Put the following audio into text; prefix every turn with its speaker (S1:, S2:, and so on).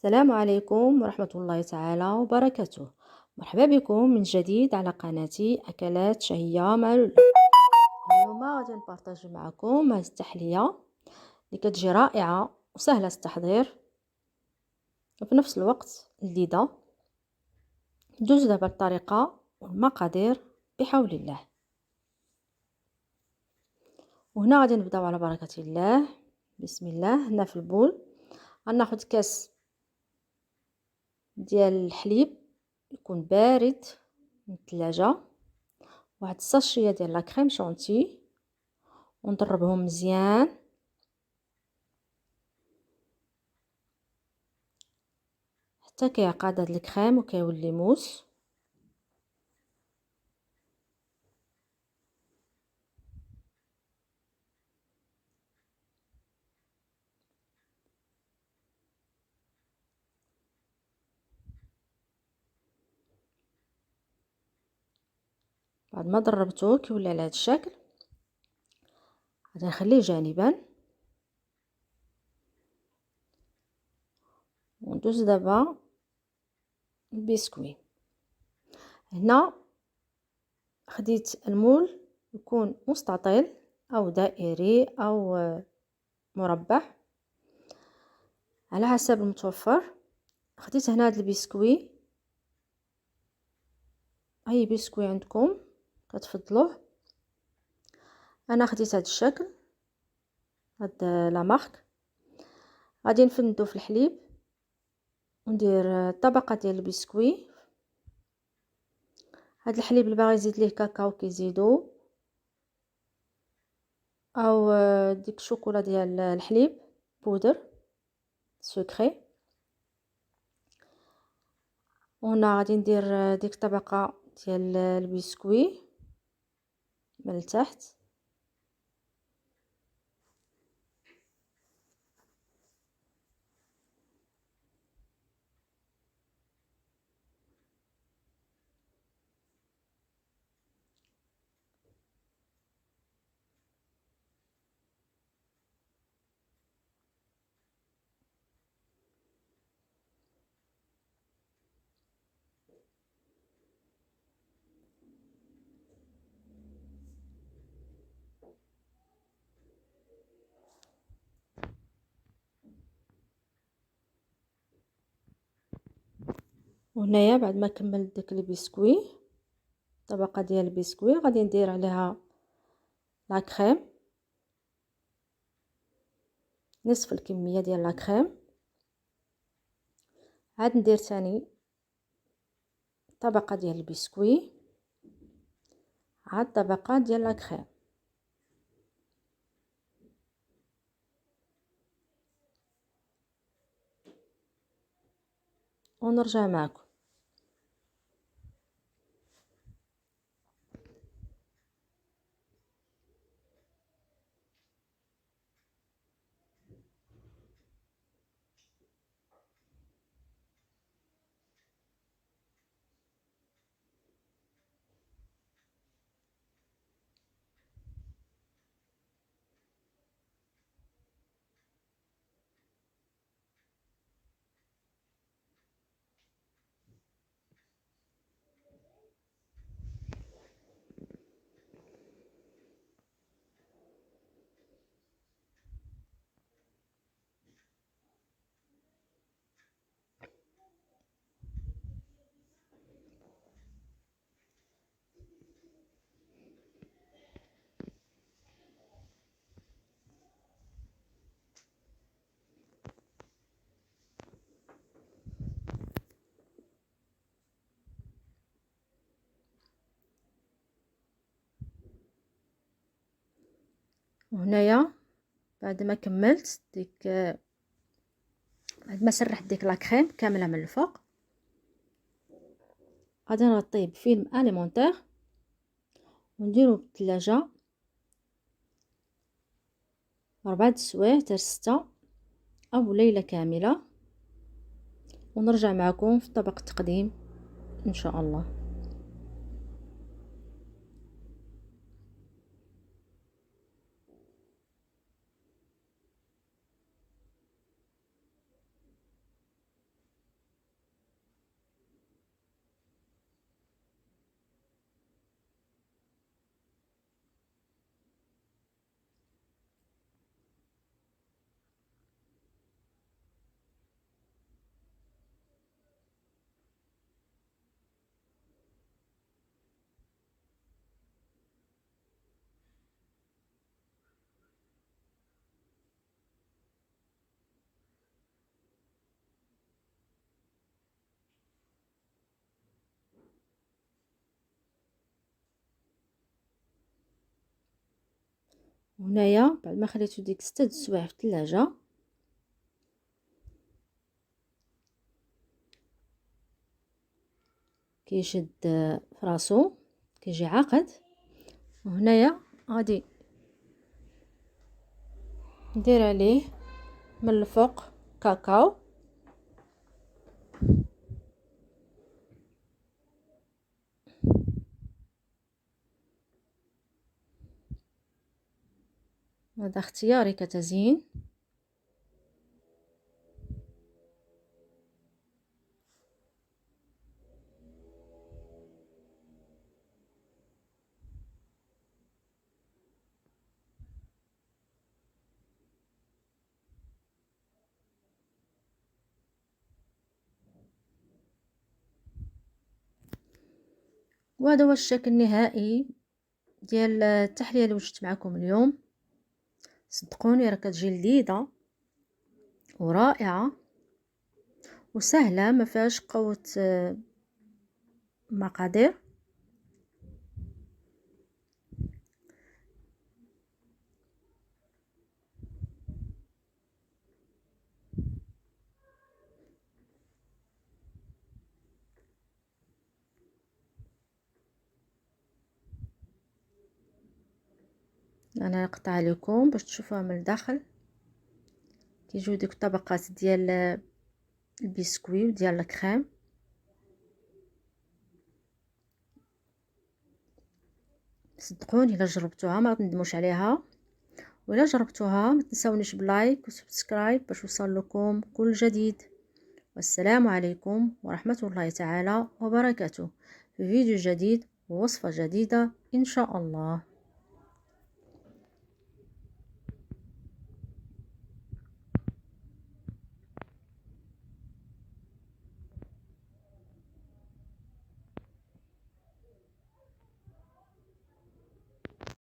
S1: السلام عليكم ورحمة الله تعالى وبركاته. مرحبا بكم من جديد على قناتي أكلات شهية مع لولو. اليوم غادي نبارطاجي معكم هاد التحلية اللي كتجي رائعة وسهلة التحضير وفي نفس الوقت لذيذة. ندوز دابا الطريقة والمقادير بحول الله. وهنا غادي نبداو على بركة الله. بسم الله. هنا في البول غناخد كاس ديال الحليب يكون بارد من الثلاجة، واحد الساشيه ديال لا كريم شونتي، ونضربهم مزيان حتى كيعقد هاد الكريم وكيولي موس. بعد ما ضربته كيولي على هاد الشكل غادي نخليه جانبا، وندوز دابا البسكوي. هنا خديت المول يكون مستطيل او دائري او مربع على حسب المتوفر. خديت هنا هاد البسكوي، اي بسكوي عندكم كتفضلوه. انا خديت هاد الشكل، هاد لا مارك. غادي نفندو في الحليب وندير طبقه ديال البسكوي. هاد الحليب اللي باغي يزيد ليه كاكاو كيزيدو، او ديك الشوكولا ديال الحليب بودر سكري. وهنا غادي ندير ديك الطبقه ديال البسكوي من التحت. وهنايا بعد ما كملت داك البسكوي، طبقه ديال البسكوي، غادي ندير عليها لا كريم، نصف الكميه ديال لا كريم. عاد ندير ثاني طبقه ديال البسكوي، عاد طبقه ديال لا كريم، ونرجع معكم. وهنايا بعد ما كملت ديك، بعد ما سرحت ديك لا كريم كامله من الفوق، غادي نغطيه بفيلم اليمونتير ونديرو بالثلاجه 4 سوايع حتى 6 او ليله كامله، ونرجع معكم في طبق التقديم ان شاء الله. هنايا بعد ما خليته ديك 6 السوايع في الثلاجه كيشد فراسو، كيجي عاقد. وهنايا غادي ندير عليه من الفوق كاكاو، هذا اختياري كتزيين. وهذا هو الشكل النهائي ديال التحليه اللي وجدت معكم اليوم. صدقوني راه كتجي لذيذه ورائعه وسهله، ما فيهاش قوه مقادير. انا نقطع لكم باش تشوفوها من الداخل. كيجيو ديك الطبقات ديال البسكويت وديال الكريم. صدقوني الا جربتوها ما تندموش عليها، ولا جربتوها ما تنسونيش بلايك وسبسكرايب باش يوصل لكم كل جديد. والسلام عليكم ورحمة الله تعالى وبركاته في فيديو جديد ووصفة جديدة إن شاء الله.